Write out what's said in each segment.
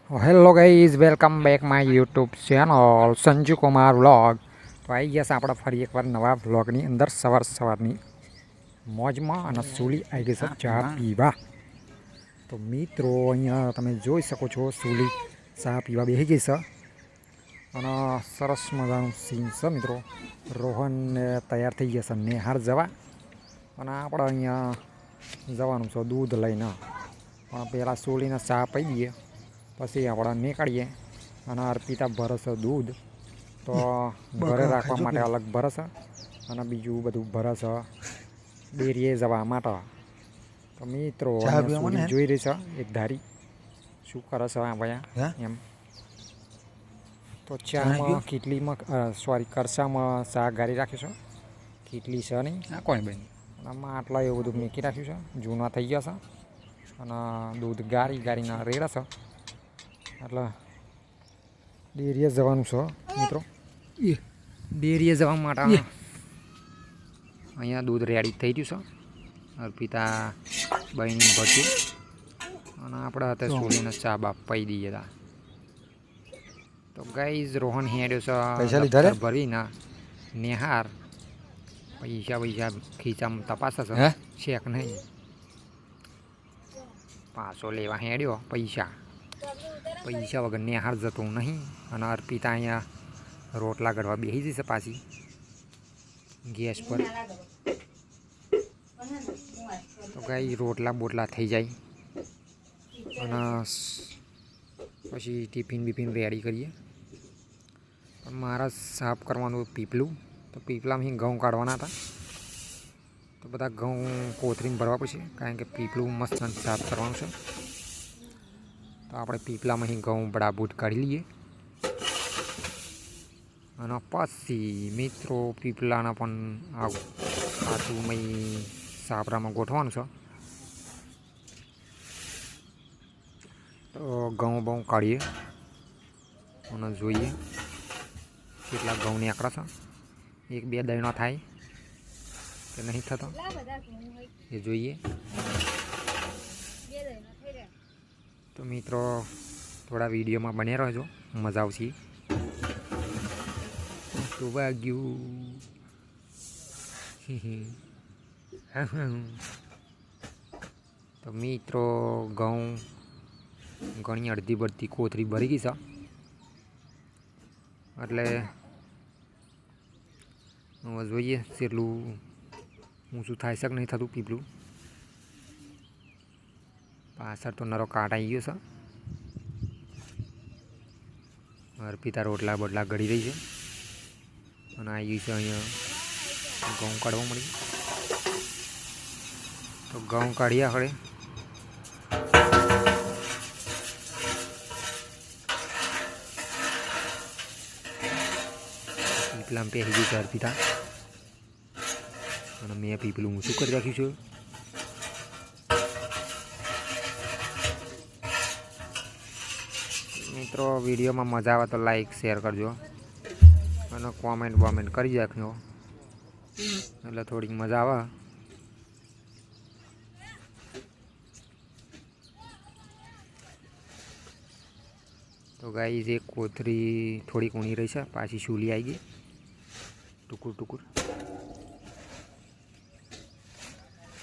Hello guys, welcome back my YouTube channel Sanju Kumar vlog. તો આવી ગયા છે આપણે ફરી એકવાર નવા વ્લોગની અંદર સવારની મોજમાં અને સુલી આવી ગઈ છે ચા પીવા. તો મિત્રો અહીંયા તમે જોઈ શકો છો સુલી ચા પીવા બેસી ગઈ છે અને સરસ મજાનું સીન છે મિત્રો. રોહનને તૈયાર થઈ ગયા છે નેહાર જવા અને આપણે અહીંયા જવાનું છે દૂધ લઈને, પણ પહેલાં સુલીને ચા પી દઈએ પછી આપણે નીકળીએ. અને અર્પિતા ભરશે દૂધ તો ઘરે રાખવા માટે અલગ ભરશે અને બીજું બધું ભરશે ડેરીએ જવા માટે. તો મિત્રો જોઈ રહી છે એક ધારી શું કરે છે ભાઈ એમ. તો ચામાં કીટલીમાં કરસામાં ચા ગાળી રાખ્યું છે, કીટલી છે નહીં કોઈ બેન આમાં આટલા એવું બધું મેકી રાખ્યું છે, જૂના થઈ ગયા છે અને દૂધ ગાળીને રેડા છે. એટલે ડેરીએ જવાનું છે મિત્રો. ડેરીએ જવા માટે અહીંયા દૂધ રેડી થઈ રહ્યું છે. અર્પિતા બહેની ભરતી અને આપણે હતા સોલીને ચા બાપ પી દઈએ તા. તો ગાઈઝ રોહન હેડ્યો છે ભરીને નેહાર. પૈસા ખીચામાં તપાસે છે ચેક નહીં, પાછો લેવા હેડ્યો પૈસા વગર નેહાર જતું નહીં. અને અર્પિતા અહીંયા રોટલા ગળવા બેસી જશે પાછી ગેસ પર. તો ગાઈ રોટલા બોટલા થઈ જાય અને પછી ટિફિન બિફિન રેડી કરીએ. પણ મારા સાફ કરવાનું પીપલું, તો પીપલામાં ઘઉં કાઢવાના હતા. તો બધા ઘઉં કોથરીમાં ભરવા પડશે કારણ કે પીપલું મસ્ત સાફ કરવાનું છે. તો આપણે પીપલામાં ઘઉં બડાબૂટ કાઢી લઈએ અને પછી મિત્રો પીપલાના પણ પાછું સાપરામાં ગોઠવાનું છે. તો ઘઉં બહુ કાઢીએ અને જોઈએ કેટલા ઘઉં નીકળે છે. 1-2 દયનો થાય કે નહીં થતો એ જોઈએ. તો મિત્રો થોડા વિડીયોમાં બન્યા રહેજો, મજા આવશે. તો વાગ્યું તો મિત્રો ઘઉં ઘણી અડધી બડધી કોથરી ભરી ગઈ છે. એટલે હવે જોઈએ કેટલું ઊંચું થાય છે કે નહીં થતું પીપલું. પાછળ તો નરો કાટ આવી ગયો છે. અર્પિતા રોટલા બોટલા ગળી રહી છે અને આવી ગઈ છે અહીંયા ઘઉં કાઢવા મળી. તો ઘઉં કાઢીએ આપણે. પીપલામાં પહેરી ગઈ છે અર્પિતા અને મેં પીપલું ઊંચું કરી રાખ્યું છે. મિત્રો વિડીયોમાં મજા આવે તો લાઈક શેર કરજો અને કોમેન્ટ કરી રાખજો એટલે થોડીક મજા આવે. તો ગાઈઝ એક કોથરી થોડીક ઊણી રહી છે, પાછી સુલી આવી ગઈ ટુકુર.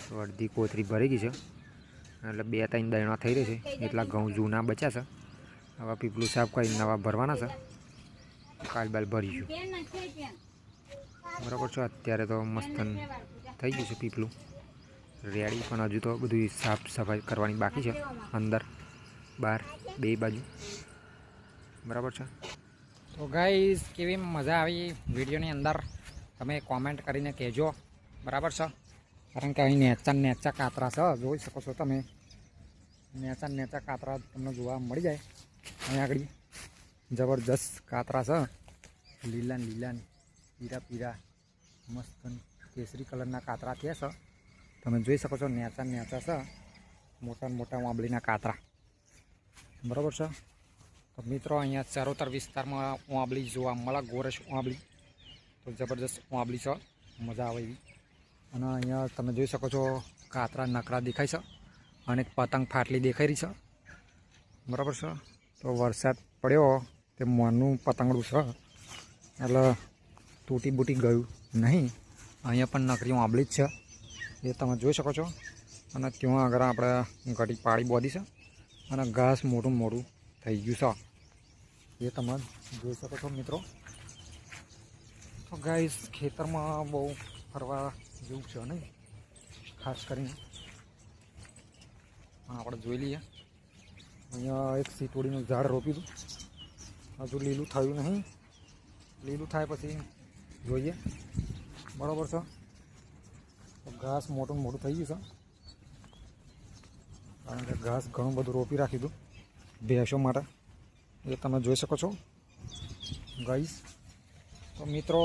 તો અડધી કોથરી ભરી ગઈ છે એટલે 2-3 દયણા થઈ રહી છે. એટલા ઘઉં જૂના બચ્યા છે. હવે પીપલું સાફ કરીને નવા ભરવાના છે. કાલ બાલ ભરીશું બરાબર છે. અત્યારે તો મસ્ત થઈ ગયું છે પીપલું રેડી, પણ હજુ તો બધું સાફ સફાઈ કરવાની બાકી છે અંદર બહાર બે બાજુ. બરાબર છે. તો ગાઈઝ કેવી મજા આવી વિડીયોની અંદર તમે કોમેન્ટ કરીને કહેજો. બરાબર છે. કારણ કે અહીં નેચા કાતરા છે, જોઈ શકો છો તમે. નેચા કાતરા તમને જોવા મળી જાય. અહીંયા આગળ જબરજસ્ત કાતરા છે, લીલા પીરા મસ્ત કેસરી કલરના કાતરા થયા છે. તમે જોઈ શકો છો નેચા છે, મોટા વાંબલીના કાતરા. બરાબર છે. તો મિત્રો અહીંયા ચારોતર વિસ્તારમાં વાંબલી જોવા મળે, ગોરસ વાંબલી. તો જબરજસ્ત વાંબલી છે, મજા આવે એવી. અને અહીંયા તમે જોઈ શકો છો કાતરા નકરા દેખાય છે અને એક પતંગ ફાટલી દેખાઈ રહી છે. બરાબર છે. તો વરસાદ પડ્યો તે મોરનું પતંગડું છે એટલે તૂટી બૂટી ગયું નહીં. અહીંયા પણ નકરી આંબલી જ છે એ તમે જોઈ શકો છો. અને ત્યાં આગળ આપણે ઘટી પાળી બોધી છે અને ઘાસ મોટું મોટું થઈ ગયું છે એ તમે જોઈ શકો છો મિત્રો. તો ગાઈસ ખેતરમાં બહુ ફરવા જેવું છે નહીં, ખાસ કરીને આપણે જોઈ લઈએ. અહીંયા એક સીતોડીનું ઝાડ રોપ્યું હતું, હજુ લીલું થયું નહીં. લીલું થાય પછી જોઈએ, બરાબર છે. તો ઘાસ મોટું મોટું થઈ ગયું છે કારણ કે ઘાસ ઘણું બધું રોપી રાખ્યું હતું ભેંસો માટે એ તમે જોઈ શકો છો ગાઈસ. તો મિત્રો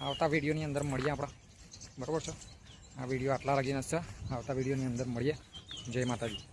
આવતા વિડીયોની અંદર મળીએ આપણે, બરાબર છે. આ વિડીયો આટલા લાગીને છે, આવતા વિડીયોની અંદર મળીએ. જય માતાજી.